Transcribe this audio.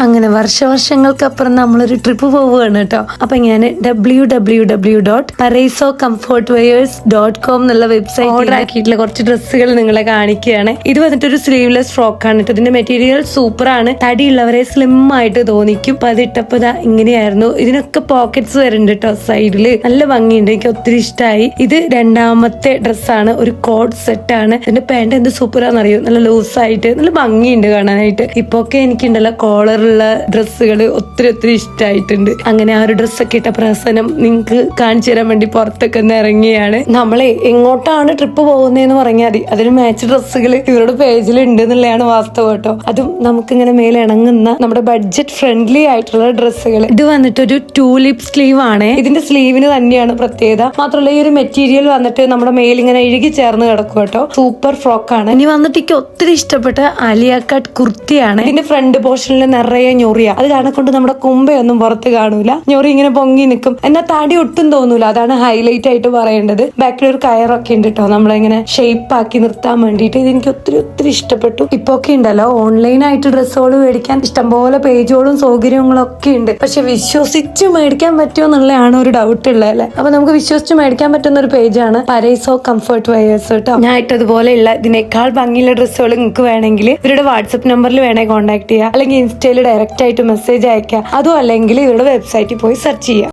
അങ്ങനെ വർഷങ്ങൾക്കപ്പുറം നമ്മളൊരു ട്രിപ്പ് പോവുകയാണ് കേട്ടോ. അപ്പൊ ഞാൻ www.paraiso.comfortwears.com എന്നുള്ള വെബ്സൈറ്റ് ഓർഡർ ആക്കിയിട്ടുള്ള കുറച്ച് ഡ്രസ്സുകൾ നിങ്ങളെ കാണിക്കുകയാണ്. ഇത് വന്നിട്ടൊരു സ്ലീവ്ലെസ് ഫ്രോക്കാണ് കേട്ടോ. ഇതിന്റെ മെറ്റീരിയൽ സൂപ്പർ ആണ്. തടിയുള്ളവരെ സ്ലിം ആയിട്ട് തോന്നിക്കും. അപ്പൊ അത് ഇട്ടപ്പോ ഇങ്ങനെയായിരുന്നു. ഇതിനൊക്കെ പോക്കറ്റ്സ് വരുന്നുണ്ട് കേട്ടോ സൈഡില്. നല്ല ഭംഗിയുണ്ട്, എനിക്ക് ഒത്തിരി ഇഷ്ടമായി. ഇത് രണ്ടാമത്തെ ഡ്രസ്സാണ്, ഒരു കോഡ് സെറ്റ് ആണ്. ഇതിന്റെ പാന്റ് എന്ത് സൂപ്പറാന്നറിയോ, നല്ല ലൂസായിട്ട് നല്ല ഭംഗിയുണ്ട് കാണാനായിട്ട്. ഇപ്പൊ ഒക്കെ എനിക്കുണ്ടല്ലോ കോളർ ഡ്രസ്സുകൾ ഒത്തിരി ഇഷ്ടമായിട്ടുണ്ട്. അങ്ങനെ ആ ഒരു ഡ്രസ്സൊക്കെ ഇട്ട പ്രസനം നിങ്ങൾക്ക് കാണിച്ചു തരാൻ വേണ്ടി പുറത്തൊക്കെ ഒന്ന് ഇറങ്ങിയാണ്. നമ്മളെ എങ്ങോട്ടാണ് ട്രിപ്പ് പോകുന്നതെന്ന് പറഞ്ഞാൽ മതി, അതിന് മാച്ച് ഡ്രസ്സുകൾ ഇവരുടെ പേജിൽ ഉണ്ട് എന്നുള്ളതാണ് വാസ്തവം കേട്ടോ. അതും നമുക്കിങ്ങനെ മേലെ ഇണങ്ങുന്ന നമ്മുടെ ബഡ്ജറ്റ് ഫ്രണ്ട്ലി ആയിട്ടുള്ള ഡ്രസ്സുകൾ. ഇത് വന്നിട്ടൊരു ടൂലിപ്പ് സ്ലീവ് ആണ്. ഇതിന്റെ സ്ലീവിന് തന്നെയാണ് പ്രത്യേകത. മാത്രമല്ല ഈ ഒരു മെറ്റീരിയൽ വന്നിട്ട് നമ്മുടെ മേലിങ്ങനെ ഇഴുകി ചേർന്ന് കിടക്കും കേട്ടോ. സൂപ്പർ ഫ്രോക്കാണ്. ഇനി വന്നിട്ട് എനിക്ക് ഒത്തിരി ഇഷ്ടപ്പെട്ട ആലിയ കട്ട് കുർത്തിയാണ്. ഇതിന്റെ ഫ്രണ്ട് പോർഷനിൽ നിറയെ ഞൊറിയ. അത് കാരണം കൊണ്ട് നമ്മുടെ കുമ്പയൊന്നും പുറത്ത് കാണൂല. ഞൊറി ഇങ്ങനെ പൊങ്ങി നിൽക്കും, എന്നാൽ തടി ഒട്ടും തോന്നൂല. അതാണ് ഹൈലൈറ്റ് ആയിട്ട് പറയേണ്ടത്. ബാക്കിൽ ഒരു കയറൊക്കെ ഉണ്ട് കേട്ടോ, നമ്മളിങ്ങനെ ഷേപ്പ് ആക്കി നിർത്താൻ വേണ്ടിയിട്ട്. ഇത് എനിക്ക് ഒത്തിരി ഇഷ്ടപ്പെട്ടു. ഇപ്പൊ ഒക്കെ ഉണ്ടല്ലോ ഓൺലൈനായിട്ട് ഡ്രസ്സുകൾ മേടിക്കാൻ ഇഷ്ടംപോലെ പേജുകളും സൗകര്യങ്ങളും ഒക്കെ ഉണ്ട്. പക്ഷെ വിശ്വസിച്ച് മേടിക്കാൻ പറ്റുമോ എന്നുള്ളതാണ് ഒരു ഡൗട്ട് ഉള്ളതല്ലേ. അപ്പൊ നമുക്ക് വിശ്വസിച്ച് മേടിക്കാൻ പറ്റുന്ന ഒരു പേജാണ് പരൈസോ കംഫർട്ട് വെയേഴ്സ് കേട്ടോ. ഞാൻ ഇട്ടതുപോലെയുള്ള ഇതിനേക്കാൾ ഭംഗിയുള്ള ഡ്രസ്സുകൾ നിങ്ങൾക്ക് വേണമെങ്കിൽ ഇവരുടെ വാട്സ്ആപ്പ് നമ്പറിൽ വേണേ കോൺടാക്ട് ചെയ്യുക, അല്ലെങ്കിൽ ഇൻസ്റ്റയിൽ ഡയറക്റ്റ് ആയിട്ട് മെസ്സേജ് അയക്കുക. അതും അല്ലെങ്കിൽ ഇവരുടെ വെബ്സൈറ്റിൽ പോയി സെർച്ച് ചെയ്യുക.